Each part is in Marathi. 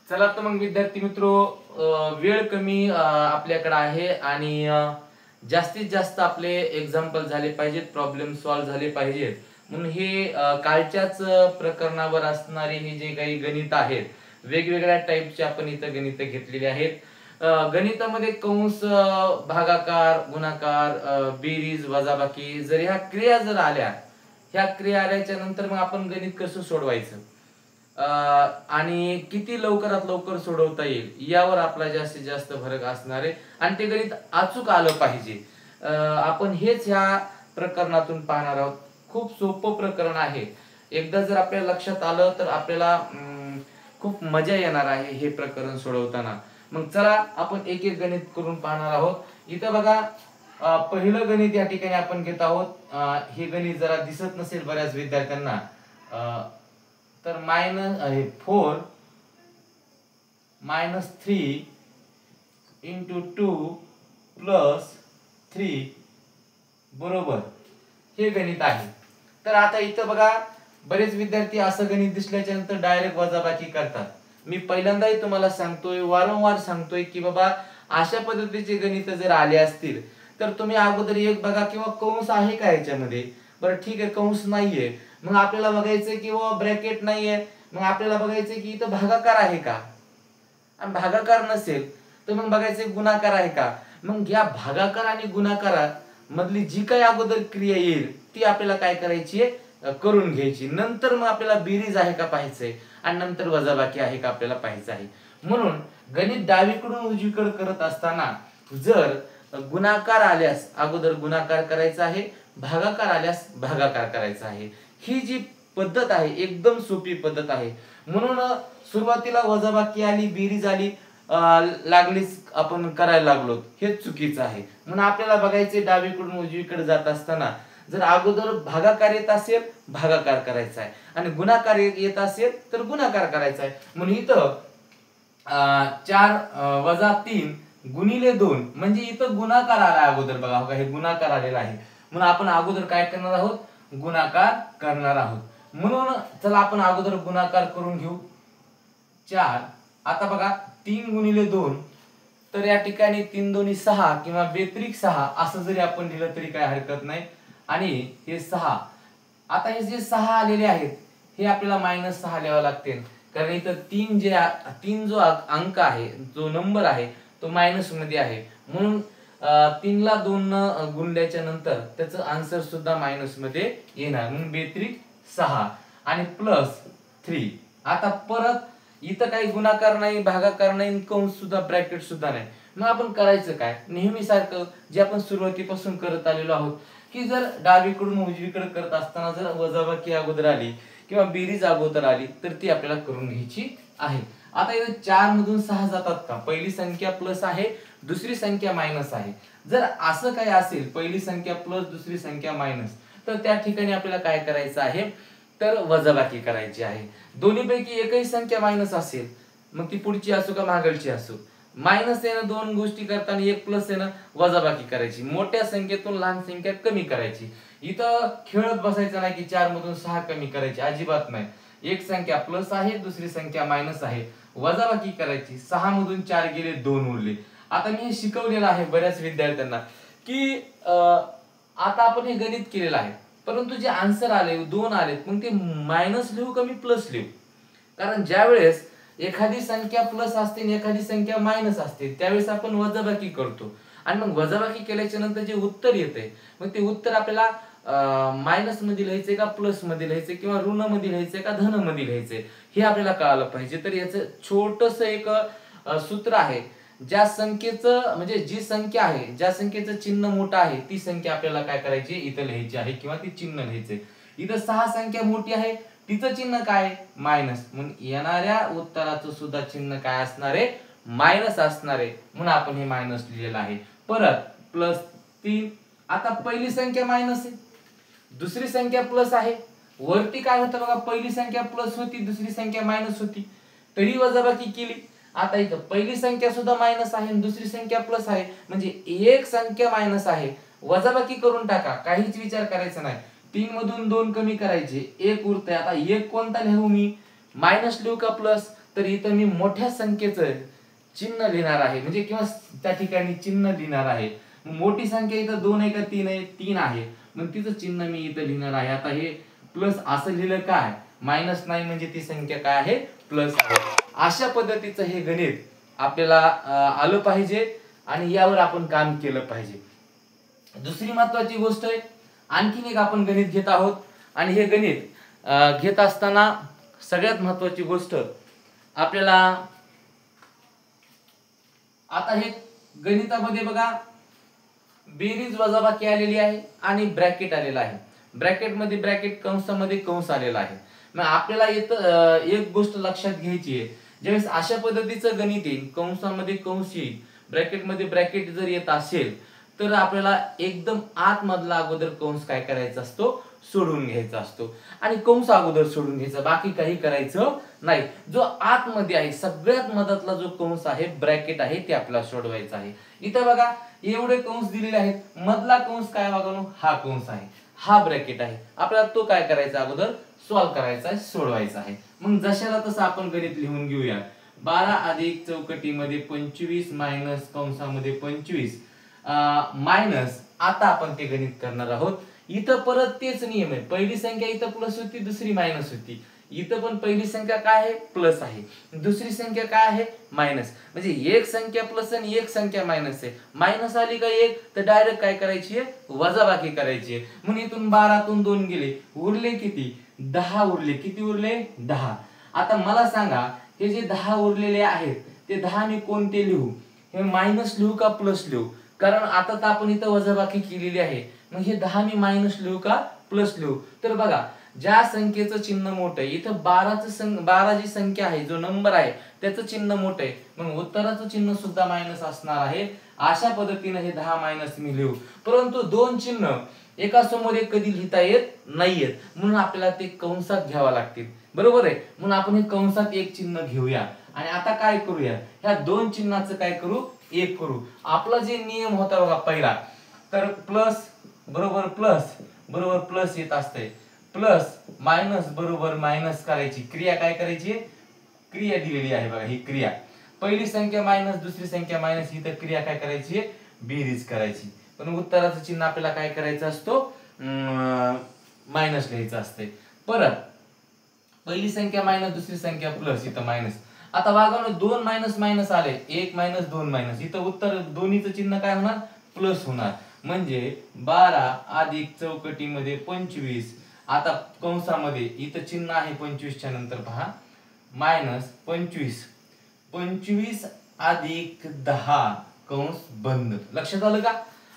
चला तर मग विद्यार्थी मित्रो, वेळ कमी आपल्याकडे आहे आणि जास्तीत जास्त आपले एक्झाम्पल झाले पाहिजेत, प्रॉब्लेम सॉल्व्ह झाले पाहिजेत. म्हणून हे कालच्याच प्रकरणावर असणारे हे जे काही गणित आहेत, वेगवेगळ्या टाईपचे आपण इथं गणित घेतलेले आहेत. गणितामध्ये कंस, भागाकार, गुणाकार, बेरीज, वजाबाकी जर ह्या क्रिया जर आल्या, ह्या क्रिया आल्याच्या नंतर मग आपण गणित कसं सोडवायचं आणि किती लवकरात लवकर सोडवता येईल यावर आपला जास्तीत जास्त फरक असणार आहे. आणि ते गणित अचूक आलं पाहिजे. आपण हेच ह्या प्रकरणातून पाहणार आहोत. खूप सोपं प्रकरण आहे. एकदा जर आपल्या लक्षात आलं तर आपल्याला खूप मजा येणार आहे हे प्रकरण सोडवताना. मग चला आपण एक एक गणित करून पाहणार आहोत. इथं बघा, पहिलं गणित या ठिकाणी आपण घेत आहोत. हे गणित जरा दिसत नसेल बऱ्याच विद्यार्थ्यांना, तर -4 -3 × 2 + 3 बरोबर हे गणित आहे. तर आता इथं बघा, बरेच विद्यार्थी असं गणित दिसल्याच्या नंतर डायरेक्ट वजाबाकी करतात. मी पहिल्यांदाही तुम्हाला सांगतोय, वारंवार सांगतोय की बाबा अशा पद्धतीचे गणित जर आले असतील तर तुम्ही अगोदर एक बघा किंवा कंस आहे का याच्यामध्ये. बरं ठीक आहे, कंस नाहीये, मग आपल्याला बघायचंय किंवा ब्रॅकेट नाहीये, मग आपल्याला बघायचंय की इथं भागाकार आहे का. आणि भागाकार नसेल तर मग बघायचंय गुणाकार आहे का. मग या भागाकार आणि गुणाकारा मधली जी काही अगोदर क्रिया येईल ती आपल्याला काय करायची आहे, करून घ्यायची. नंतर मग आपल्याला बेरीज आहे का पाहायचंय आणि नंतर वजाबाकी आहे का आपल्याला पाहायचं आहे. म्हणून गणित डावीकडून उजवीकडे करत असताना जर गुणाकार आल्यास अगोदर गुणाकार करायचा आहे, भागाकार आल्यास भागाकार करायचा आहे. ही जी पद्धत आहे एकदम सोपी पद्धत आहे. म्हणून सुरुवातीला वजाबाकी आली, बेरीज आली, लागलीच आपण करायला लागलो, हे चुकीचं आहे. म्हणून आपल्याला बघायचे डावीकडून उजवीकडे जात असताना जर अगोदर भागाकार येत असेल भागाकार करायचा आहे आणि गुणाकार येत असेल तर गुणाकार करायचा आहे. म्हणून इथं 4 - 3 × 2 म्हणजे इथं गुणाकार आला अगोदर. बघा हे गुणाकार आलेला आहे, म्हणून आपण अगोदर काय करणार आहोत, गुणाकार करणार आहोत. म्हणून चला आपण अगोदर गुणाकार करून घेऊ. 4. आता बघा 3 × 2, तर या ठिकाणी 3 2 6 किंवा बेत्रिक 6 असं जरी आपण लिहिलं तरी काय हरकत नाही. आणि हे 6, आता हे जे 6 आलेले आहेत हे आपल्याला -6 लिहावं लागतील, कारण इथं 3 जो अंक आहे, जो नंबर आहे तो मायनस मध्ये आहे. म्हणून 3 ला 2 न गुणल्याच्या नंतर त्याचं आन्सर सुद्धा मायनस मध्ये येणार. म्हणून बेत्रिक 6 आणि +3. आता परत इथं काही गुणाकार नाही, भागाकार नाही, कंस सुद्धा, ब्रॅकेट सुद्धा नाही. मग आपण करायचं काय, नेहमी सारखं जे आपण सुरुवातीपासून करत आलेलो आहोत की जर डावीकडून उजवीकडे करत असताना जर वजाबाकी अगोदर आली किंवा बेरीज अगोदर आली तर ती आपल्याला करून घ्यायची आहे. आता इथे 4 मधून 6 जातात का, पहिली संख्या प्लस आहे, दुसरी संख्या मायनस आहे. जर असं काही असेल, पहिली संख्या प्लस दुसरी संख्या मायनस, तर त्या ठिकाणी आपल्याला काय करायचं आहे, तर वजाबाकी करायची आहे. दोन्हीपैकी एकही संख्या मायनस असेल, मग ती पुढची असो का मागलची असो, मायनस आहे ना, दोन गोष्टी करताना एक प्लस आहे ना, वजाबाकी करायची. मोठ्या संख्येतून लहान संख्या कमी करायची. इथं खेळत बसायचं नाही की 4 मधून 6 कमी करायची, अजिबात नाही. एक संख्या प्लस आहे, दुसरी संख्या मायनस आहे, वजाबाकी करायची. 6 मधून 4 गेले, 2 उरले. आता मी हे शिकवलेलं आहे बऱ्याच विद्यार्थ्यांना की आता आपण हे गणित केलेलं आहे, परंतु जे आन्सर आले 2 आलेत, मग ते मायनस लिहू का मी प्लस लिहू. कारण ज्या वेळेस एखादी संख्या प्लस असते आणि एखादी संख्या मायनस असते त्यावेळेस आपण वजाबाकी करतो, आणि मग वजाबाकी केल्याच्या नंतर जे उत्तर येते मग ते उत्तर आपल्याला मायनस मध्ये लिहायचे का प्लस मध्ये लिहायचे किंवा ऋण मध्ये लिहायचे का धन मध्ये लिहायचे हे आपल्याला कळालं पाहिजे. तर याचं छोटस एक सूत्र आहे. ज्या संख्येचं म्हणजे जी संख्या आहे, ज्या संख्येचं चिन्ह मोठं आहे ती संख्या आपल्याला काय करायची, इथं लिहायची आहे किंवा ती चिन्ह लिहायचे. इथं 6 संख्या मोठी आहे, तिचं चिन्ह काय, मायनस. म्हणून येणाऱ्या उत्तराचं सुद्धा चिन्ह काय असणार आहे, मायनस असणार आहे. म्हणून आपण हे मायनस लिहिलेलं आहे. परत +3. आता पहिली संख्या मायनस आहे, दुसरी संख्या प्लस आहे. वरती काय होतं बघा, पहिली संख्या प्लस होती, दुसरी संख्या मायनस होती, तरी वजाबाकी केली. आता इथं पहिली संख्या सुद्धा मायनस आहे आणि दुसरी संख्या प्लस आहे, म्हणजे एक संख्या मायनस आहे, वजाबाकी करून टाका, काहीच विचार करायचा नाही. 3 मधून 2 कमी करायचे, 1 उरतंय. आता 1 कोणता लिहू मी, मायनस लिहू का प्लस, तर इथं मी मोठ्या संख्येचं चिन्ह लिहिणार आहे, म्हणजे किंवा त्या ठिकाणी चिन्ह लिहिणार आहे. मोठी संख्या इथं 2 आहे का 3 आहे? 3 आहे. मग तिचं चिन्ह मी इथं लिहिणार आहे. आता हे प्लस असं लिहिलं काय, मायनस नाही म्हणजे ती संख्या काय आहे, प्लस आहे. अशा पद्धतीचं हे गणित आपल्याला आलं पाहिजे आणि यावर आपण काम केलं पाहिजे. दुसरी महत्वाची गोष्ट आहे, आणखीन एक आपण गणित घेत आहोत आणि हे गणित घेत असताना सगळ्यात महत्वाची गोष्ट आपल्याला, आता हे गणितामध्ये बघा बेरीज वजाबाकी आलेली आहे आणि ब्रॅकेट आलेला आहे. ब्रॅकेटमध्ये ब्रॅकेट, कंसामध्ये कंस आलेला आहे. मग आपल्याला इथं एक गोष्ट लक्षात घ्यायची आहे, ज्यावेळेस अशा पद्धतीचं गणित येईल, कंसामध्ये कंस येईल, ब्रॅकेटमध्ये ब्रॅकेट जर येत असेल तर आपल्याला एकदम आतमधला अगोदर कंस काय करायचा असतो, सोडून घ्यायचा असतो. आणि कंस अगोदर सोडून घ्यायचा, बाकी काही करायचं नाही. जो आतमध्ये आहे सगळ्यात मधातला जो कंस आहे, ब्रॅकेट आहे, ते आपल्याला सोडवायचा आहे. इथं बघा एवढे कंस दिलेले आहेत, मधला कंस काय बघा, हा कंस आहे, हा ब्रॅकेट आहे. आपल्याला तो काय करायचा, अगोदर सॉल्व्ह करायचा आहे, सोडवायचा आहे. मग जशाला तसं आपण गणित लिहून घेऊया. 12 अधिक चौकटीमध्ये 25 मायनस कंसामध्ये 25 मायनस, आता आपण ते गणित करणार आहोत. इथं परत तेच नियम आहे, पहिली संख्या इथं प्लस होती, दुसरी मायनस होती. इथं पण पहिली संख्या काय आहे, प्लस आहे, दुसरी संख्या काय आहे, मायनस. म्हणजे एक संख्या प्लस आणि एक संख्या मायनस आहे. मायनस आली का एक, तर डायरेक्ट काय करायची आहे, वजाबाकी करायची आहे. म्हणून इथून 12तून 2 गेले, उरले किती, 10 उरले. किती उरले, 10. आता मला सांगा, हे जे 10 उरलेले आहेत ते 10 मी कोणते लिहू, हे मायनस लिहू का प्लस लिहू? कारण आता तर आपण इथं वजाबाकी केलेली आहे. मग हे 10 मी मायनस लिहू का प्लस लिहू? तर बघा, ज्या संख्येचं चिन्ह मोठं आहे, इथं 12 जी संख्या आहे, जो नंबर आहे त्याचं चिन्ह मोठं आहे, मग उत्तराचं चिन्ह सुद्धा मायनस असणार आहे. अशा पद्धतीने हे 10 मायनस मी लिहू. परंतु दोन चिन्ह एका समोर एक कधी लिहिता येत नाहीयेत, म्हणून आपल्याला ते कंसात घ्यावा लागतील. बरोबर आहे. म्हणून आपण हे कंसात एक चिन्ह घेऊया आणि आता काय करूया, ह्या दोन चिन्हाचं काय करू, एक करू. आपला जे नियम होता बघा पहिला, तर प्लस बरोबर प्लस येत असते, प्लस मायनस बरोबर मायनस करायची क्रिया, काय करायची, क्रिया दिलेली आहे बघा, ही क्रिया. पहिली संख्या मायनस, दुसरी संख्या मायनस, ही तर क्रिया काय करायची, बेरीज करायची. पण उत्तराचं चिन्ह आपल्याला काय करायचं असतो, मायनस लिहायचं असते. परत पहिली संख्या मायनस, दुसरी संख्या प्लस, इथं मायनस. आता बघा, 2 मायनस मायनस आले, 1 मायनस 2 मायनस, इथं उत्तर दोन्हीचं चिन्ह काय होणार, प्लस होणार. म्हणजे 12 अधिक चौकटीमध्ये 25, आता कंसामध्ये इथं चिन्ह आहे 25 च्या नंतर पहा, मायनस 25 अधिक 10 कंस बंद. लक्षात आलं का?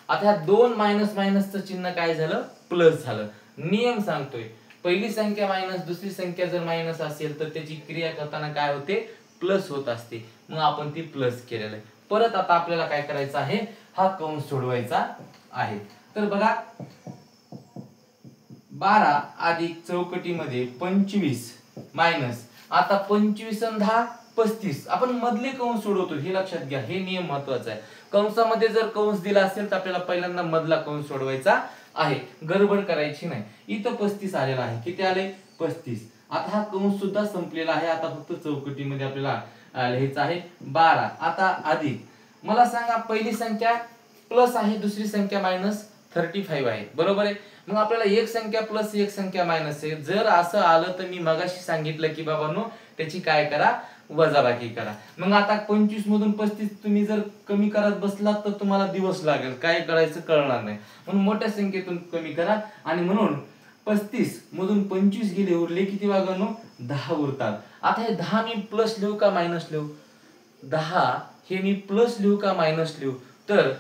आता ह्या 2 मायनस मायनसचं चिन्ह काय झालं, प्लस झालं. नियम सांगतोय, पहिली संख्या मायनस, दुसरी संख्या जर मायनस असेल तर त्याची क्रिया करताना काय होते, प्लस होत असते. मग आपण ती प्लस केलेलं आहे. परत आता आपल्याला काय करायचं आहे, हा कंस सोडवायचा आहे. तर बघा, 12 अधिक चौकटीमध्ये 25 मायनस, आता 25 आणि 10 35, आपण मधले कंस सोडवतो, हे लक्षात घ्या, हे नियम महत्वाचा आहे. कंसामध्ये जर कंस दिला असेल तर आपल्याला पहिल्यांदा मधला कंस सोडवायचा आहे, गडबड करायची नाही. इथं 35 आलेला आहे, किती आले, 35. आता हा कंस सुद्धा संपलेला आहे, आता फक्त चौकटीमध्ये आपल्याला लिहायचं आहे 12. आता अधिक, मला सांगा, पहिली संख्या प्लस आहे, दुसरी संख्या मायनस 35 आहे, बरोबर आहे. मग आपल्याला एक संख्या प्लस एक संख्या मायनस आहे. जर असं आलं तर मी मगाशी सांगितलं की बाबांनो, त्याची काय करा, वजाबाकी करा. मग आता 25 मधून 35 तुम्ही जर कमी करत बसलात तर तुम्हाला दिवस लागेल, काय करायचं कळणार नाही. म्हणून मोठ्या संख्येतून कमी करा. आणि म्हणून 35 मधून 25 गेले, उरले किती वागानो, 10 उरतात. आता हे 10 मी प्लस लिहू का मायनस लिहू, 10 हे मी प्लस लिहू का मायनस लिहू? तर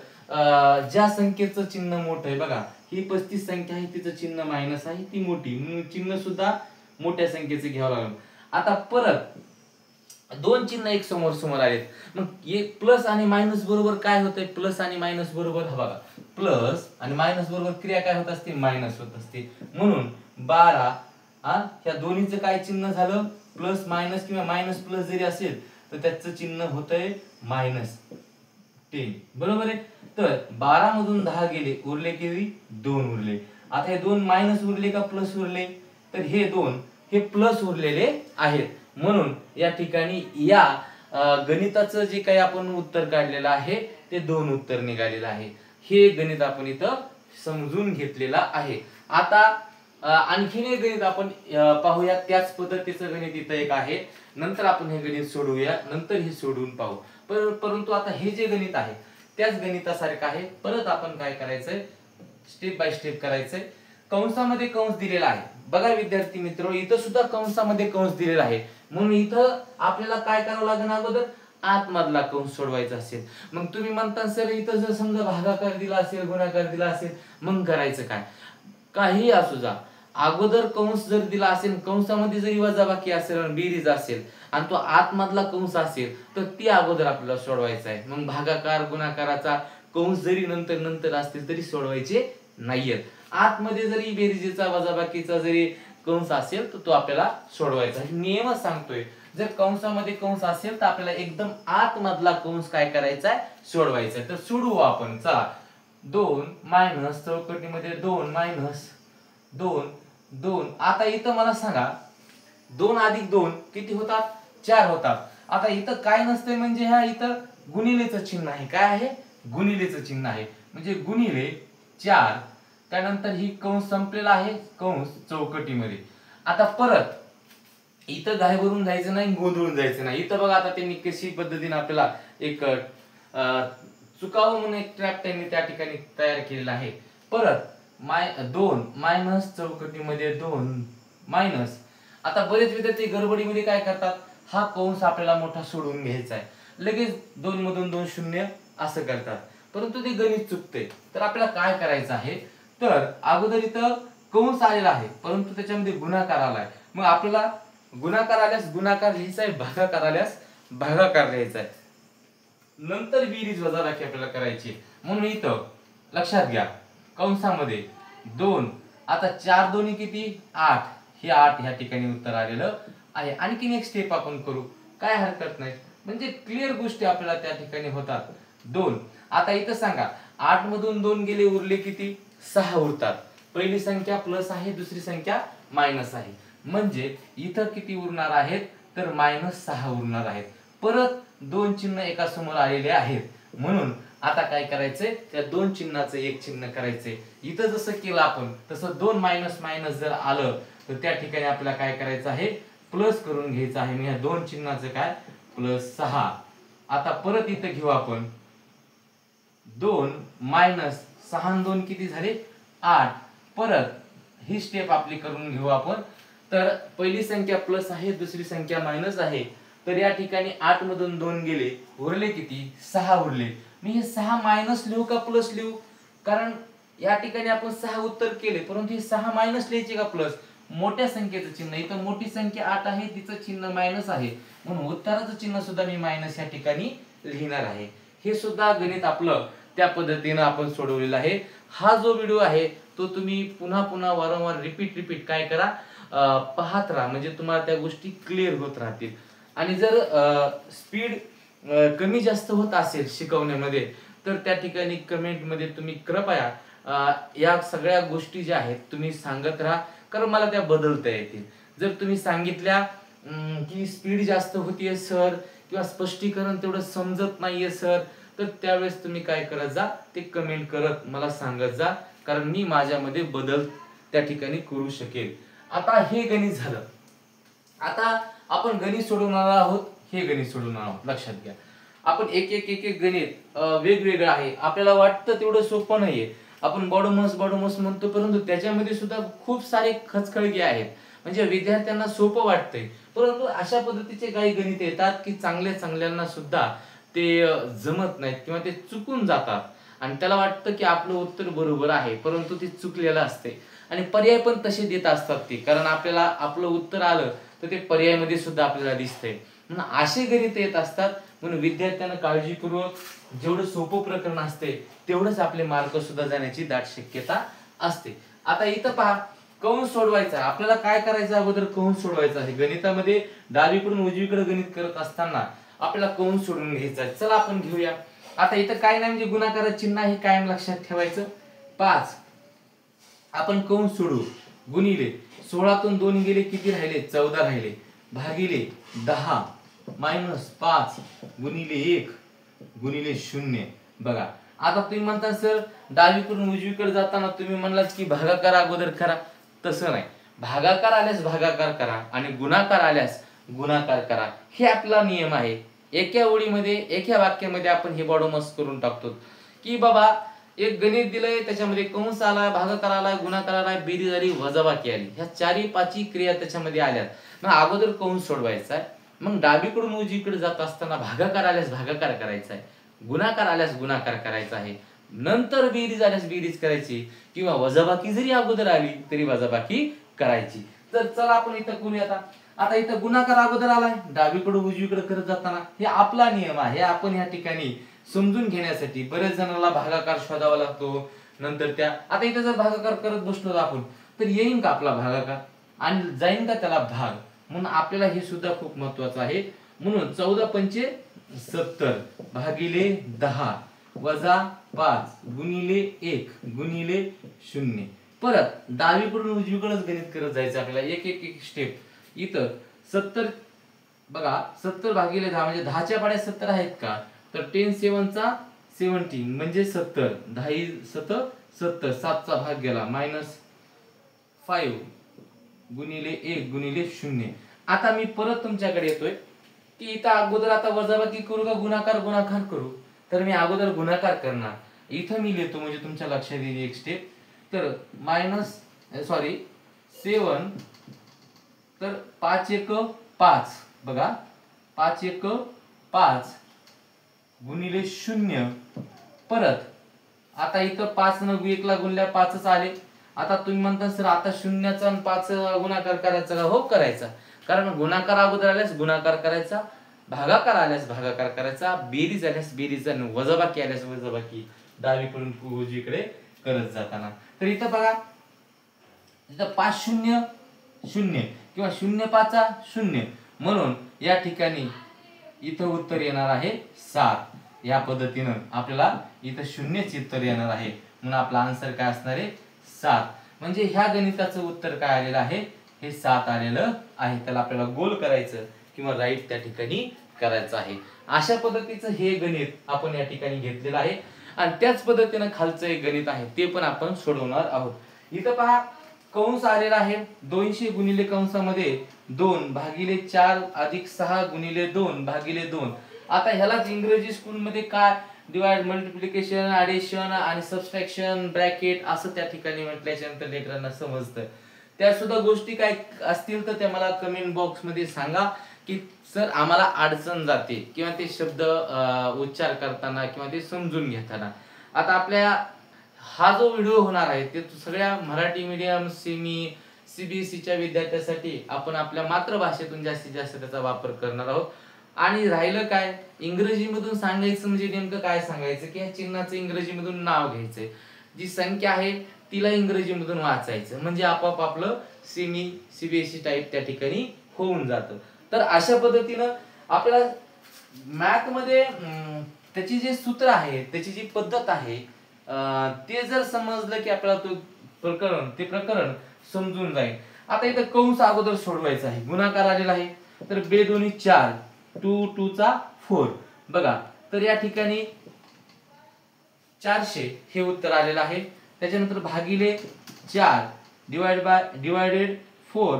ज्या संख्येचं चिन्ह मोठं आहे बघा, ही 35 संख्या आहे, तिचं चिन्ह मायनस आहे, ती मोठी, म्हणून चिन्ह सुद्धा मोठ्या संख्येचे घ्यावं लागेल. आता परत दोन चिन्ह एक समोर समोर आलेत, मग एक प्लस आणि मायनस बरोबर काय होतंय, प्लस आणि मायनस बरोबर, हा बघा, प्लस आणि मायनस बरोबर क्रिया काय होत असते, मायनस होत असते. म्हणून 12 ह्या दोन्हीचं काय चिन्ह झालं, प्लस मायनस किंवा मायनस प्लस जरी असेल तर त्याचं चिन्ह होतंय मायनस 10, बरोबर आहे. तर 12 मधून 10 गेले, उरले किती, 2 उरले. आता हे 2 मायनस उरले का प्लस उरले, तर हे 2 हे प्लस उरलेले आहेत. म्हणून या ठिकाणी या गणिताचं जे काही आपण उत्तर काढलेलं आहे ते 2 उत्तर निघालेलं आहे. हे गणित आपण इथं समजून घेतलेलं आहे. आता आणखीन एक गणित आपण पाहूया. त्याच पद्धतीचं गणित इथं एक आहे. नंतर आपण हे गणित सोडवूया, नंतर हे सोडवून पाहू. परंतु आता हे जे गणित आहे त्याच गणितासारखं आहे. परत आपण काय करायचंय, स्टेप बाय स्टेप करायचंय. कंसामध्ये कंस दिलेला आहे. बघा विद्यार्थी मित्र, इथं सुद्धा कंसामध्ये कंस दिलेला आहे. म्हणून इथं आपल्याला काय करावं लागेल, अगोदर आतमधला कंस सोडवायचा असेल. मग तुम्ही म्हणता सर इथं जर समजा भागाकार दिला असेल, गुणाकार दिला असेल, मग करायचं काय? काही असू जा, अगोदर कंस जर दिला असेल, कंसामध्ये जरी वजाबाकी असेल, बेरीज असेल आणि तो आतमधला कंस असेल तर ती अगोदर आपल्याला सोडवायचा आहे. मग भागाकार गुणाकाराचा कंस जरी नंतर नंतर असतील तरी सोडवायचे नाहीयेत. आतमध्ये जरी बेरीजेचा वजाबाकीचा जरी कंस असेल तर तो आपल्याला सोडवायचा आहे. नियमच सांगतोय, जर कंसामध्ये कंस असेल तर आपल्याला एकदम आतमधला कंस काय करायचा आहे, सोडवायचा आहे. तर सोडवू आपण. चला, 2 मायनस चौकटीमध्ये 2 मायनस 2 2. आता इथं मला सांगा 2 अधिक 2 किती होतात, 4 होतात. आता इथं काय नसतंय, म्हणजे ह्या इथं गुणिलेचं चिन्ह आहे. काय आहे, गुणिलेचं चिन्ह आहे. म्हणजे गुणिले 4. त्यानंतर ही कंस संपलेला आहे, कंस चौकटीमध्ये. आता परत इथं गाय भरून जायचं नाही, गोंधळून जायचं नाही. इथं बघा आता त्यांनी कशी पद्धतीने आपल्याला एक चुकावं म्हणून एक ट्रॅप त्यांनी त्या ठिकाणी तयार केलेला आहे. परत 2 मायनस चौकटीमध्ये 2 मायनस. आता बरेच विद्यार्थी गडबडीमध्ये काय करतात, हा कंस आपल्याला मोठा सोडून घ्यायचा आहे, लगेच 2 मधून 2 शून्य असं करतात, परंतु ते गणित चुकते. तर आपल्याला काय करायचं आहे, तर अगोदर इथं कंस आलेला आहे परंतु त्याच्यामध्ये गुणाकार आलाय. मग आपल्याला गुणाकार आल्यास गुणाकार लिहायचा आहे, भागाकार आल्यास भागाकार लिहायचा आहे. नंतर बेरीज वजाबाकी आपल्याला करायची. म्हणून इथं लक्षात घ्या, कंसामध्ये 2. आता 4 दोन्ही किती, 8. हे 8 ह्या ठिकाणी उत्तर आलेलं आहे. आणखीन एक स्टेप आपण करू, काय हरकत नाही, म्हणजे क्लिअर गोष्टी आपल्याला त्या ठिकाणी होतात. 2. आता इथं सांगा 8 मधून 2 गेले, उरले किती, 6 उरतात. पहिली संख्या प्लस आहे, दुसरी संख्या मायनस आहे. म्हणजे इथं किती उरणार आहेत, तर -6 उरणार आहेत. परत 2 चिन्ह एका समोर आलेले आहेत. म्हणून आता काय करायचंय, त्या 2 चिन्हाचं एक चिन्ह करायचंय. इथं जसं केलं आपण तसं 2 मायनस मायनस जर आलं तर त्या ठिकाणी आपल्याला काय करायचं आहे, प्लस करून घ्यायचं आहे. ह्या 2 चिन्हाचं काय, +6. आता परत इथं घेऊ आपण 2 मायनस 6 आणि 2 किती झाले, 8. परत ही स्टेप आपली करून घेऊ आपण. तर पहिली संख्या प्लस आहे, दुसरी संख्या मायनस आहे. तर या ठिकाणी 8 मधून 2 गेले, उरले किती, 6 उरले. मी हे 6 मायनस लिहू का प्लस लिहू, कारण या ठिकाणी आपण 6 उत्तर केले, परंतु हे 6 मायनस लिहायचे का प्लस. मोठ्या संख्येचं चिन्ह, इथं मोठी संख्या 8 आहे, तिचं चिन्ह मायनस आहे, म्हणून उत्तराचं चिन्ह सुद्धा मी मायनस या ठिकाणी लिहिणार आहे. हे सुद्धा गणित आपलं त्या पद्धतीनं आपण सोडवलेलं आहे. हा जो व्हिडिओ आहे तो तुम्ही पुन्हा पुन्हा वारंवार रिपीट काय करा, पाहत राहा, म्हणजे तुम्हाला त्या गोष्टी क्लिअर होत राहतील. आणि जर स्पीड कमी जास्त होत असेल शिकवण्यामध्ये तर त्या ठिकाणी कमेंट मध्ये तुम्ही कृपया या सगळ्या गोष्टी ज्या आहेत तुम्ही सांगत राहा, कारण मला त्या बदलता येतील. जर तुम्ही सांगितल्या की स्पीड जास्त होतीये सर, किंवा स्पष्टीकरण तेवढं समजत नाहीये सर, तर त्यावेळेस तुम्ही काय करत जा, ते कमेंट करत मला सांगत जा, कारण मी माझ्यामध्ये बदल त्या ठिकाणी करू शकेल. आता हे गणित झालं. आता आपण गणित सोडवणार आहोत, हे गणित सोडवणार आहोत. लक्षात घ्या, आपण एक एक गणित वेगवेगळं आहे. आपल्याला वाटतं तेवढं सोपं नाहीये. आपण बॉडोमस म्हणतो, परंतु त्याच्यामध्ये सुद्धा खूप सारे खचखळगे आहेत. म्हणजे विद्यार्थ्यांना सोपं वाटतंय, परंतु अशा पद्धतीचे काही गणित येतात की चांगल्यांना सुद्धा ते जमत नाहीत किंवा ते चुकून जातात. आणि त्याला वाटतं की आपलं उत्तर बरोबर आहे, परंतु ते चुकलेलं असते. आणि पर्याय पण तसे देत असतात ते, कारण आपल्याला आपलं उत्तर आलं तर ते पर्यायामध्ये सुद्धा आपल्याला दिसतंय. म्हणून असे गणित येत असतात. म्हणून विद्यार्थ्यांना काळजीपूर्वक जेवढं सोपं प्रकरण असते तेवढंच आपले मार्क सुद्धा जाण्याची दाट शक्यता असते. आता इथं पहा, कंस सोडवायचा. आपल्याला काय करायचं, अगोदर कंस सोडवायचा आहे. गणितामध्ये डावीकडून उजवीकडे गणित करत असताना आपल्याला कंस सोडून घ्यायचा आहे. चला आपण घेऊया. आता इथं काय नाही, म्हणजे गुणाकाराचं चिन्ह आहे, कायम लक्षात ठेवायचं. 5 आपण कंस सोडू, गुणिले 16 तून 2 गेले, किती राहिले, 14 राहिले. भागिले 10 मायनस 5 गुणिले 1 गुणिले 0. बघा आता तुम्ही म्हणता सर डावीकडून उजवीकडे जाताना तुम्ही म्हणलात की भागाकार अगोदर करा. तसं नाही, भागाकार आल्यास भागाकार करा आणि गुणाकार आल्यास गुणाकार करा. हे आपला नियम आहे. एका ओळीमध्ये एका वाक्यामध्ये आपण हे बॉडोमस करून टाकतो की बाबा एक गणित दिलंय, त्याच्यामध्ये कंस आलाय, भागाकार आलाय, गुणाकार आलाय, बेरीज आली, वजाबाकी आली. ह्या चारी पाची क्रिया त्याच्यामध्ये आल्या. मग अगोदर कंस सोडवायचा आहे, मग डावीकडून उजवीकडे जात असताना भागाकार आल्यास भागाकार करायचा आहे, गुणाकार आल्यास गुणाकार करायचा आहे, नंतर बेरीज आल्यास बेरीज करायची, किंवा वजाबाकी जरी अगोदर आली तरी वजाबाकी करायची. तर चला आपण इथं करूया. आता इथं गुणाकार अगोदर आलाय, डावीकडून उजवीकडे करत जाताना हे आपला नियम आहे. आपण ह्या ठिकाणी समजून घेण्यासाठी बरेच जणांना भागाकार शोधावा लागतो. नंतर त्या आता इथं जर भागाकार करत बसलो आपण तर येईन का आपला भागाकार आणि जाईन का त्याला भाग, म्हणून आपल्याला हे सुद्धा खूप महत्वाचं आहे. म्हणून 14 पंचे 70 भागिले 10 वजा 5 गुणिले 1 गुणिले 0. परत डावीकडून उजवीकडेच गणित करत जायचं आपल्याला, एक एक एक स्टेप. इथं 70 बघा 70 भागिले 10 म्हणजे 10च्या पाड्या 70 आहेत का, तर 10 7 चा 70 म्हणजे 70, 10 7 70, 7 चा भाग गेला मायनस 5 गुणिले 1 गुणिले 0. आता मी परत तुमच्याकडे येतोय की इथं अगोदर आता वजाबाकी करू का गुणाकार गुणाकार करू, तर मी अगोदर गुणाकार करणार. इथं मी लिहितो म्हणजे तुमच्या लक्षात येईल एक स्टेप. तर मायनस 7, तर 5 1 5 बघा 5 1 5 गुणिले 0. परत आता इथं 5 न 1 ला गुणल्या 5च आले. आता तुम्ही म्हणता सर आता 0 चा आणि 5 गुणाकार करायचा का, हो करायचा, कारण गुणाकार अगोदर आल्यास गुणाकार करायचा, भागाकार आल्यास भागाकार करायचा, बेरीज आल्यास बेरीज आणि वजाबाकी आल्यास वजाबाकी डावीकडून उजवीकडे करत जाताना. तर इथं बघा इथं 5 0 0 किंवा 0 5 0, म्हणून या ठिकाणी इथं उत्तर येणार आहे 7. या पद्धतीनं आपल्याला इथं 0चे उत्तर येणार आहे, म्हणून आपला आन्सर काय असणार आहे 7. म्हणजे ह्या गणिताचं उत्तर काय आलेलं आहे, हे 7 आलेलं आहे. त्याला आपल्याला गोल करायचं किंवा राईट त्या ठिकाणी करायचं आहे. अशा पद्धतीचं हे गणित आपण या ठिकाणी घेतलेलं आहे. आणि त्याच पद्धतीनं खालचं एक गणित आहे ते पण आपण सोडवणार आहोत. इथं पहा कंस आलेला आहे 200 गुणिले कंसामध्ये 2 भागिले 4 अधिक 6 गुणिले 2 भागिले 2. आता ह्यालाच इंग्रजी स्कूल मध्ये काय डिवाइड मल्टिप्लिकेशन ऍडिशन आणि सबट्रॅक्शन ब्रॅकेट असं त्या ठिकाणी म्हटल्यानंतर लेकरांना समजतं. त्या सुद्धा गोष्टी काय असतील तर त्या मला कमेंट बॉक्स मध्ये सांगा की सर आम्हाला अडचण जाते किंवा ते शब्द उच्चार करताना किंवा ते समजून घेताना. आता आपल्या हा जो व्हिडिओ होणार आहे ते सगळ्या मराठी मीडियम सेमी सीबीएसईच्या विद्यार्थ्यांसाठी आपण आपल्या मातृभाषेतून जास्तीत जास्त त्याचा वापर करणार आहोत. आणि राहिलं काय इंग्रजीमधून सांगायचं म्हणजे नेमकं काय सांगायचं की या चिन्हाचं इंग्रजीमधून नाव घ्यायचंय, जी संख्या आहे तिला इंग्रजीमधून वाचायचं, म्हणजे आपोआप आपलं सेमी सीबीएसई टाईप त्या ठिकाणी होऊन जातं. तर अशा पद्धतीनं आपल्याला मॅथ मध्ये त्याची जे सूत्र आहे त्याची जी पद्धत आहे ते जर समजलं की आपल्याला तो प्रकरण समजून जाईल. आता इथं कंस अगोदर सोडवायचा आहे, गुणाकार आलेला आहे तर 2 2 4 2 2 चा 4 बघा. तर या ठिकाणी 400 हे उत्तर आलेलं आहे. त्याच्यानंतर भागिले 4 divided 4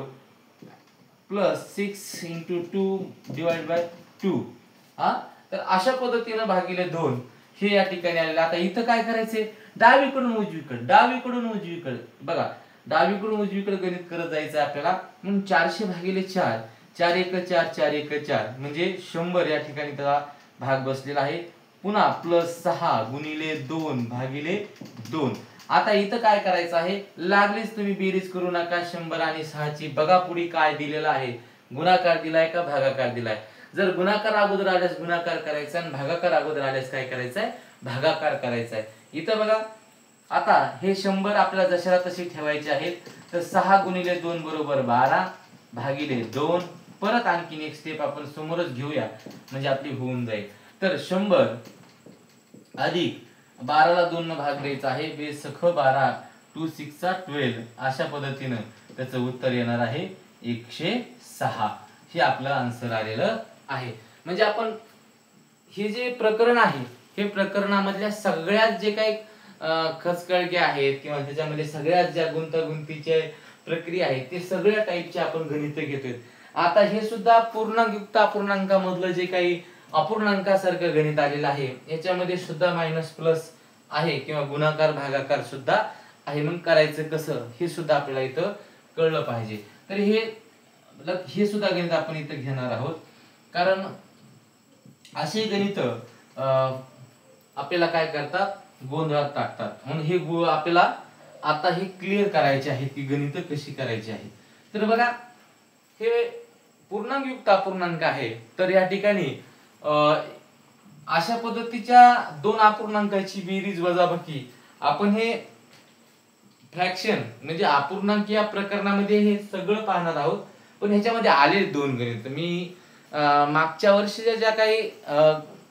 plus 6 into 2 divide by 2. तर अशा पद्धतीनं भागिले 2 हे या ठिकाणी आलेलं. आता इथं काय करायचंय डावीकडून उजवीकडे बघा डावीकडून उजवीकडे गणित करत जायचं आपल्याला. म्हणून 400 भागिले 4 4 1 4 4 1 4 म्हणजे 100 या ठिकाणी त्याला भाग बसलेला आहे. पुन्हा प्लस 6 गुणिले 2 भागिले 2. आता इथं काय करायचं आहे लागलीच तुम्ही बेरीज करू नका 100 आणि 6 ची. बघा पुढे काय दिलेलं आहे, गुणाकार दिलाय का भागाकार दिलाय. जर गुणाकार अगोदर आल्यास गुणाकार करायचा आणि भागाकार अगोदर आल्यास काय करायचंय भागाकार करायचा. इथं बघा आता हे 100 आपल्याला जशाला तशी ठेवायचे आहेत. तर 6 गुणिले 2 बरोबर 12 भागिले 2. परत आणखीन एक स्टेप आपण समोरच घेऊया म्हणजे आपली होऊन जाईल. तर 100 अधिक 12 ला 2 न भाग द्यायचा आहे, बेस सख 12 2 6 12. अशा पद्धतीनं त्याचं उत्तर येणार आहे 106. हे आपलं आन्सर आलेलं आहे. म्हणजे आपण हे जे प्रकरण आहे हे प्रकरणामधल्या सगळ्यात जे काही खचकळगे आहेत किंवा त्याच्यामध्ये सगळ्यात ज्या गुंतागुंतीच्या प्रक्रिया आहेत ते सगळ्या टाईपचे आपण गणित घेतोय. आता हे सुद्धा पूर्णांकयुक्त अपूर्णांकामधलं जे काही अपूर्णांकासारखं गणित आलेलं आहे याच्यामध्ये सुद्धा मायनस प्लस आहे किंवा गुणाकार भागाकार सुद्धा आहे. मग करायचं कसं हे सुद्धा आपल्याला इथं कळलं पाहिजे. तर हे सुद्धा गणित आपण इथं घेणार आहोत, कारण असे गणित आपल्याला काय करतात, गोंधळात टाकतात. म्हणून हे आपल्याला आता हे क्लिअर करायचे आहेत की गणित कशी करायची आहेत. तर बघा हे पूर्णांकयुक्त अपूर्णांक आहे. तर या ठिकाणी अशा पद्धतीच्या दोन अपूर्णांकाची बेरीज वजाबाकी आपण हे फ्रॅक्शन म्हणजे अपूर्णांक या प्रकरणामध्ये हे सगळं पाहणार आहोत. पण ह्याच्यामध्ये आले दोन गणित मी मागच्या वर्षीच्या ज्या काही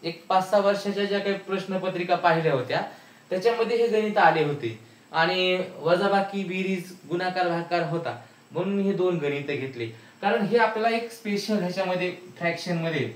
एक 5-6 वर्षाच्या ज्या काही प्रश्नपत्रिका पाहिल्या होत्या त्याच्यामध्ये हे गणित आले होते आणि वजाबाकी बेरीज गुणाकार भागाकार होता म्हणून हे दोन गणित घेतले. कारण हे आपल्याला एक स्पेशल ह्याच्यामध्ये फ्रॅक्शन मध्ये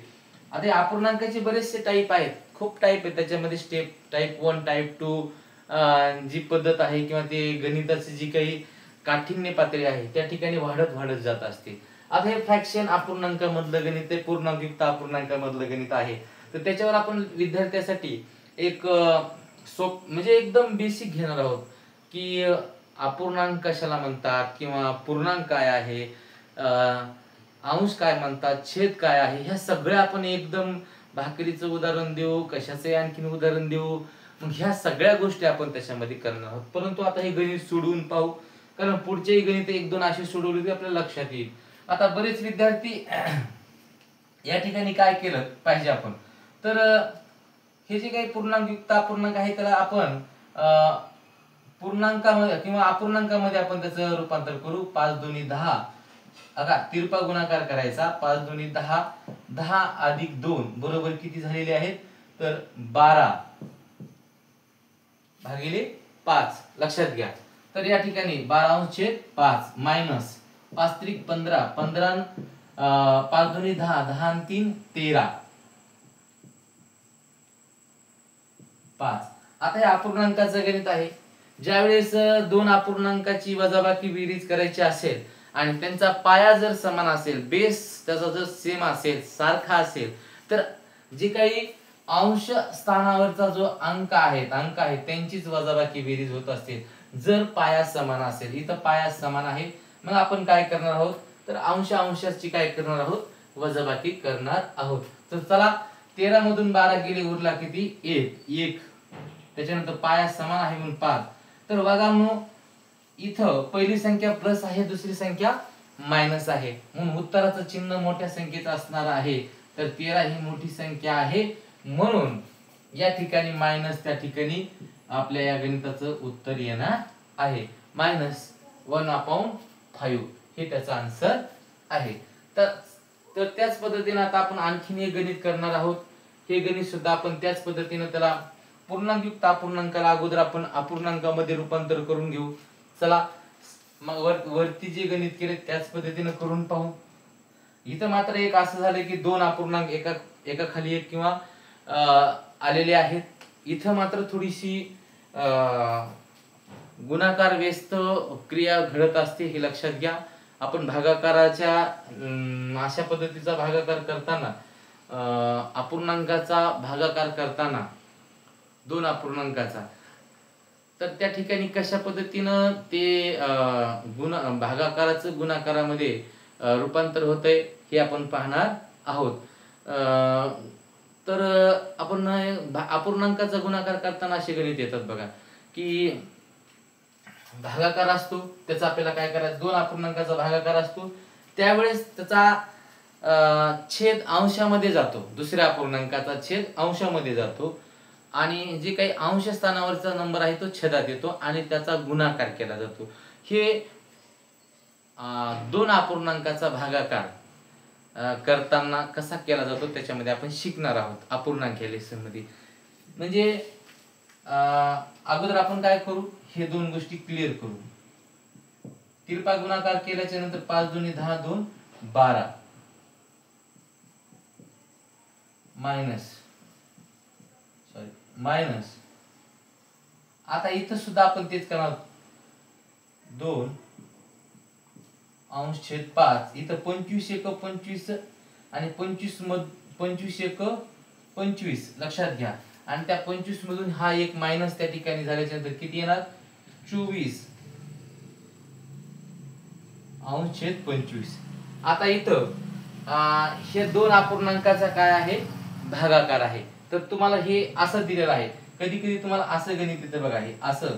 आता अपूर्णांकाचे बरेचसे टाईप आहेत, खूप टाईप आहेत त्याच्यामध्ये. स्टेप टाईप 1 टाईप 2 जी पद्धत आहे किंवा ते गणिताची जी काही काठिण्य पातळी आहे त्या ठिकाणी वाढत वाढत जात असते. आता हे फ्रॅक्शन अपूर्णांकामधलं गणित आहे, पूर्णांकयुक्त अपूर्णांकामधलं गणित आहे. तर त्याच्यावर आपण विद्यार्थ्यासाठी एक म्हणजे एकदम बेसिक घेणार आहोत की अपूर्णांक कशाला म्हणतात किंवा पूर्णांक काय आहे, अंश काय म्हणतात, छेद काय आहे, ह्या सगळ्या आपण एकदम भाकरीचं उदाहरण देऊ, कशाचे आणखीन उदाहरण देऊ, मग ह्या सगळ्या गोष्टी आपण त्याच्यामध्ये करणार आहोत. परंतु आता हे गणित सोडवून पाहू, कारण पुढचेही गणित 1-2 असे सोडवले की आपल्याला लक्षात येईल. आता बरेच विद्यार्थी या ठिकाणी काय केलं पाहिजे आपण, तर हे जे काही पूर्णांकयुक्त अपूर्णांक आहे त्याला आपण पूर्णांकामध्ये किंवा अपूर्णांकामध्ये आपण त्याचं रूपांतर करू. 5 दुनी 10 बघा तिरपा गुणाकार करायचा. 5 दुनी 10, 10 अधिक 2 बरोबर किती झालेले आहेत, तर 12 भागिले 5 लक्षात घ्या. तर या ठिकाणी 12/5 मायनस 5 त्रिक 15, 15 5 दुनी 10, 10 आणि 3 13 5. आता हे अपूर्णांकाचं गणित आहे. ज्यावेळेस दोन अपूर्णांकाची वजाबाकी बेरीज करायची असेल आणि त्यांचा पाया जर समान असेल, बेस त्याचा जर सेम असेल, सारखा असेल, तर जे काही अंश स्थानावरचा जो अंक आहे त्यांचीच वजाबाकी बेरीज होत असेल. जर पाया समान असेल, इथं पाया समान आहे, मग आपण काय करणार आहोत, तर अंशाची काय करणार आहोत, वजाबाकी करणार आहोत. तर चला 13 मधून 12 गेले, उरला किती, 1. त्याच्यानंतर पाया समान आहे म्हणून 5. तर बघा मग इथं पहिली संख्या प्लस आहे, दुसरी संख्या मायनस आहे, म्हणून उत्तराचं चिन्ह मोठ्या संख्येचं असणार आहे. तर 13 ही मोठी संख्या आहे म्हणून या ठिकाणी मायनस, त्या ठिकाणी आपल्या या गणिताचं उत्तर येणार आहे -1/5 हे त्याचा आन्सर आहे. तर त्याच पद्धतीने आता आपण आणखीन एक गणित करणार आहोत. हे गणित सुद्धा आपण त्याच पद्धतीने त्याला पूर्णांकयुक्त अपूर्णांकाला अगोदर आपण अपूर्णांकामध्ये रूपांतर करून घेऊ. चला मग वरती जे गणित केले त्याच पद्धतीने करून पाहू. इथं मात्र एक असं झालं की दोन अपूर्णांक एका खाली एक किंवा आलेले आहेत. इथं मात्र थोडीशी गुणाकार व्यस्त क्रिया घडत असते, हे लक्षात घ्या. आपण भागाकाराच्या अशा पद्धतीचा भागाकार करताना, अपूर्णांकाचा भागाकार करताना दोन अपूर्णांकाचा, तर त्या ठिकाणी कशा पद्धतीनं ते भागाकाराचं गुणाकारामध्ये रूपांतर होतंय हे आपण पाहणार आहोत. तर आपण अपूर्णांकाचा गुणाकार करताना असे गणित येतात बघा की भागाकार असतो, त्याचा आपल्याला काय करायचं, दोन अपूर्णांकाचा भागाकार असतो त्यावेळेस त्याचा छेद अंशामध्ये जातो, दुसऱ्या अपूर्णांकाचा छेद अंशामध्ये जातो आणि जे काही अंश स्थानावरचा नंबर आहे तो छेदात येतो आणि त्याचा गुणाकार केला जातो. हे दोन अपूर्णांकाचा भागाकार करताना कसा केला जातो त्याच्यामध्ये आपण शिकणार आहोत अपूर्णांक या लेसन मध्ये. म्हणजे अगोदर आपण काय करू, हे दोन गोष्टी क्लिअर करू. तिरपा गुणाकार केल्याच्या नंतर 5 दुनी 10, 2 12 मायनस आता इथं सुद्धा आपण तेच करणार 2/5 इथं 25 एक 25 आणि 25 एक 25 लक्षात घ्या आणि त्या 25 मधून हा एक मायनस त्या ठिकाणी झाल्याच्या नंतर किती येणार 24/25 आता इथं हे दोन अपूर्णांकाचा काय आहे भागाकार आहे तर तुम्हाला हे असं दिलेलं आहे कधी कधी तुम्हाला असं गणित येतं बघा हे असं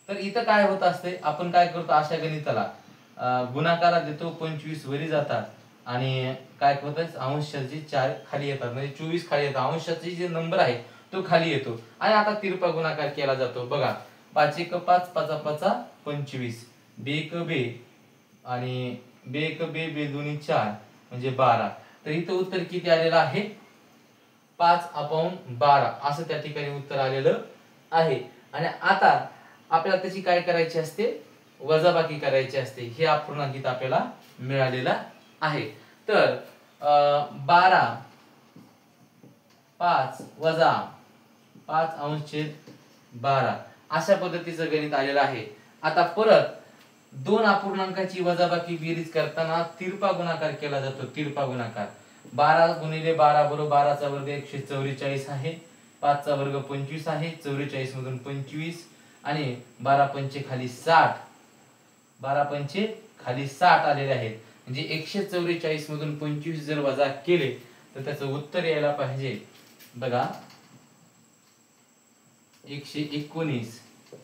तर इथं काय होत असते आपण काय करतो अशा गणिताला गुणाकारात देतो 25 वरी जातात आणि काय होतं अंशाचे 4 खाली येतात म्हणजे 24 खाली येतात अंशाचे जे नंबर आहे तो खाली येतो आणि आता तिरपा गुणाकार केला जातो बघा 5 एक 5 5 5 25 बे एक बे आणि बे एक बे बे दोन्ही 4 म्हणजे 12 तर इथं उत्तर किती आलेलं आहे 5/12 असं त्या ठिकाणी उत्तर आलेलं आहे आणि आता आपल्याला त्याची काय करायची असते वजाबाकी करायची असते हे अपूर्णांक इथं आपल्याला मिळालेला आहे तर 12 5 वजा 5/12 अशा पद्धतीचं गणित आलेलं आहे आता परत दोन अपूर्णांकाची वजाबाकी बेरीज करताना तिरपा गुणाकार केला जातो तिरपा गुणाकार 12 गुणिले 12 बरोबर 12 चा वर्ग 144 आहे 5 चा वर्ग 25 आहे 44 मधून 25 आणि 12 पंचे खाली 60 12 पंचे खाली 60 आलेले आहेत म्हणजे 144 मधून 25 जर वजा केले तर त्याचं उत्तर यायला पाहिजे बघा 119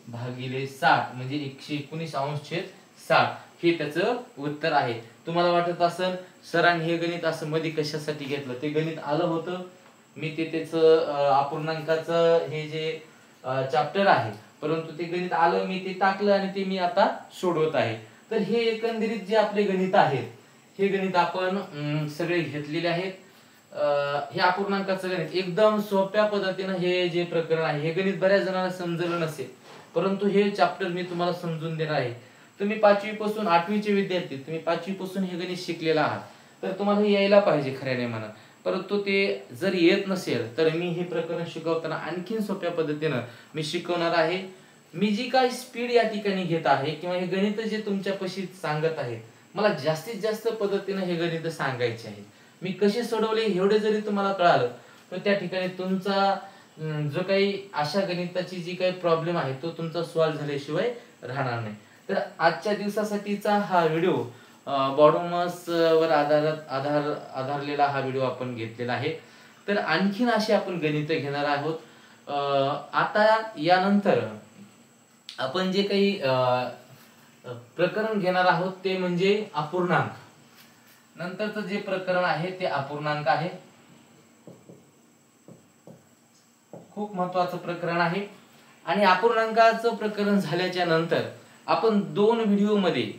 भागिले 60 म्हणजे 119/60 हे त्याचं उत्तर आहे तुम्हाला वाटत असेल सरांनी हे गणित असं मध्ये कशासाठी घेतलं ते गणित आलं होतं मी ते त्याचं अपूर्णांकाचं हे जे चॅप्टर आहे परंतु ते गणित आलं मी ते टाकलं आणि ते मी आता सोडवत आहे तर हे एकंदरीत जे आपले गणित आहेत हे गणित आपण सगळे घेतलेले आहेत हे अपूर्णांकाचं गणित एकदम सोप्या पद्धतीने हे जे प्रकरण आहे हे गणित बऱ्याच जणांना समजलं नसेल परंतु हे चॅप्टर मी तुम्हाला समजून देणार आहे तुम्ही 5वी पासून 8वी चे विद्यार्थी तुम्ही 5वी पासून हे गणित शिकलेला आहात तर तुम्हाला हे यायला पाहिजे खऱ्याने म्हणा परंतु ते जर येत नसेल तर मी हे प्रकरण शिकवताना आणखीन सोप्या पद्धतीने मी शिकवणार आहे मी जी काही स्पीड या ठिकाणी घेत आहे किंवा हे गणित जे तुमच्यापाशी सांगत आहे मला जास्तीत जास्त पद्धतीने हे गणित सांगायचे आहे मी कसे सोडवले एवढे जरी तुम्हाला कळालं तर त्या ठिकाणी तुमचा जो काही अशा गणिताची जी काही प्रॉब्लेम आहे तो तुमचा सॉल्व्ह झाल्याशिवाय राहणार नाही तर आजच्या दिवसासाठीचा हा व्हिडिओ बॉडोमस वर आधारलेला हा व्हिडिओ आपण घेतलेला आहे तर आणखीन अशी आपण गणित घेणार आहोत आता यानंतर आपण जे काही प्रकरण घेणार आहोत ते म्हणजे अपूर्णांक नंतरचं जे प्रकरण आहे ते अपूर्णांक आहे खूप महत्त्वाचं प्रकरण आहे आणि अपूर्णांकाचं प्रकरण झाल्याच्या नंतर आपण 2 व्हिडिओ मध्ये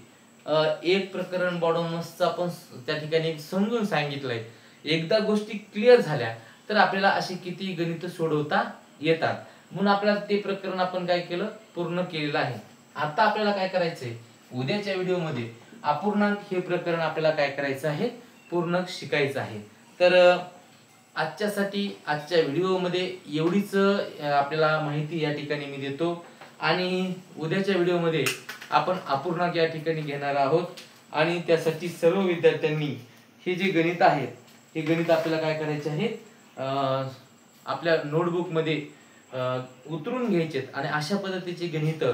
एक प्रकरण बॉडोमसचं आपण त्या ठिकाणी समजून सांगितलंय एकदा गोष्टी क्लिअर झाल्या तर आपल्याला अशी किती गणित सोडवता येतात म्हणून आपल्याला ते प्रकरण आपण काय केलं पूर्ण केलेलं आहे आता आपल्याला काय करायचंय उद्याच्या व्हिडिओ मध्ये अपूर्णांक हे प्रकरण आपल्याला काय करायचं आहे पूर्ण शिकायचं आहे तर आजच्यासाठी आजच्या व्हिडिओ मध्ये एवढीच आपल्याला माहिती या ठिकाणी मी देतो आणि उद्याच्या व्हिडिओ मध्ये आपण अपूर्णांक या ठिकाणी घेणार आहोत आणि त्यासाठी सर्व विद्यार्थ्यांनी हे जे गणित आहेत हे गणित आपल्याला काय करायचे आहे आपल्या नोटबुक मध्ये उतरून घ्यायचे आणि अशा पद्धतीचे गणित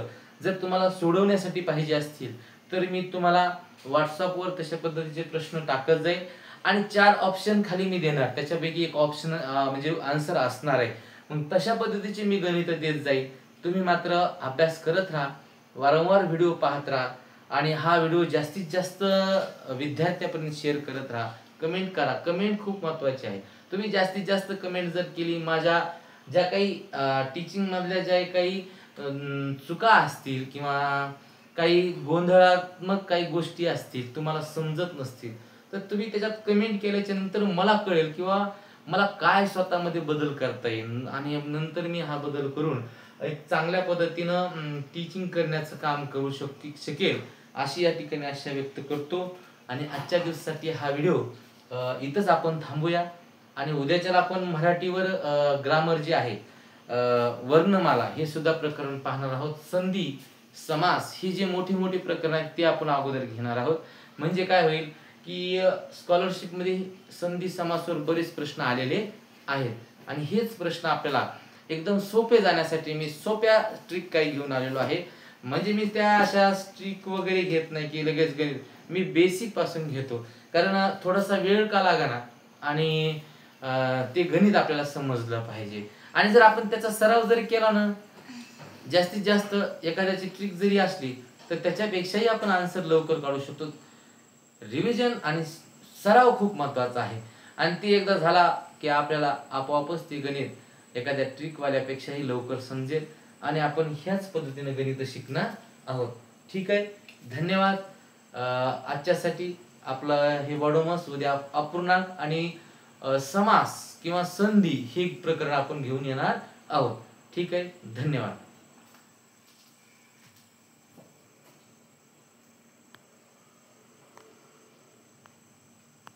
जर तुम्हाला सोडवण्यासाठी पाहिजे असतील तर मी तुम्हाला व्हॉट्सअपवर तशा पद्धतीचे प्रश्न टाकत जाईल आणि 4 ऑप्शन खाली मी देणार त्याच्यापैकी एक ऑप्शन म्हणजे आन्सर असणार आहे मग तशा पद्धतीचे मी गणित देत जाईल तुम्ही मात्र अभ्यास करत राहा वारंवार व्हिडिओ पाहत राहा आणि हा व्हिडिओ जास्तीत जास्त विद्यार्थ्यांपर्यंत शेअर करत राहा कमेंट करा कमेंट खूप महत्त्वाची आहे तुम्ही जास्तीत जास्त कमेंट जर केली माझ्या ज्या काही टीचिंग मधल्या ज्या काही चुका असतील किंवा काही गोंधळात्मक काही गोष्टी असतील तुम्हाला समजत नसतील तर तुम्ही त्याच्यात कमेंट केल्याच्या नंतर मला कळेल किंवा मला काय स्वतःमध्ये बदल करता येईल आणि नंतर मी हा बदल करून एक चांगल्या पद्धतीनं टीचिंग करण्याचं काम करू शकेल अशी या ठिकाणी आशा व्यक्त करतो आणि आजच्या दिवसासाठी हा व्हिडिओ इथंच आपण थांबूया आणि उद्याच्याला आपण मराठीवर ग्रामर जे आहे वर्णमाला हे सुद्धा प्रकरण पाहणार आहोत. संधी समास ही जे मोठी मोठी प्रकरण आहेत ते आपण अगोदर घेणार आहोत. म्हणजे काय होईल की स्कॉलरशिप मध्ये संधी समासावर बरेच प्रश्न आलेले आहेत आणि हेच प्रश्न आपल्याला एकदम सोपे जाण्यासाठी मी सोप्या ट्रिक काही घेऊन आलेलो आहे. म्हणजे मी त्या अशा ट्रिक वगैरे घेत नाही की लगेच गणित, मी बेसिक पासून घेतो. कारण थोडासा वेळ का लागणार आणि ते गणित आपल्याला समजलं पाहिजे. आणि जर आपण त्याचा सराव जरी केला ना, जास्तीत जास्त एखाद्याची ट्रिक जरी असली तर त्याच्यापेक्षाही आपण आन्सर लवकर काढू शकतो. रिव्हिजन आणि सराव खूप महत्वाचा आहे आणि ती एकदा झाला की आपल्याला आपोआपच ते गणित एखाद्या ट्रिकवाल्यापेक्षाही लवकर समजेल आणि आपण ह्याच पद्धतीने गणित शिकणार आहोत. ठीक आहे, धन्यवाद. आजच्यासाठी आपलं हे वडोमस, उद्या अपूर्णांक आणि समास किंवा संधी हे प्रकरण आपण घेऊन येणार आहोत. ठीक आहे, धन्यवाद.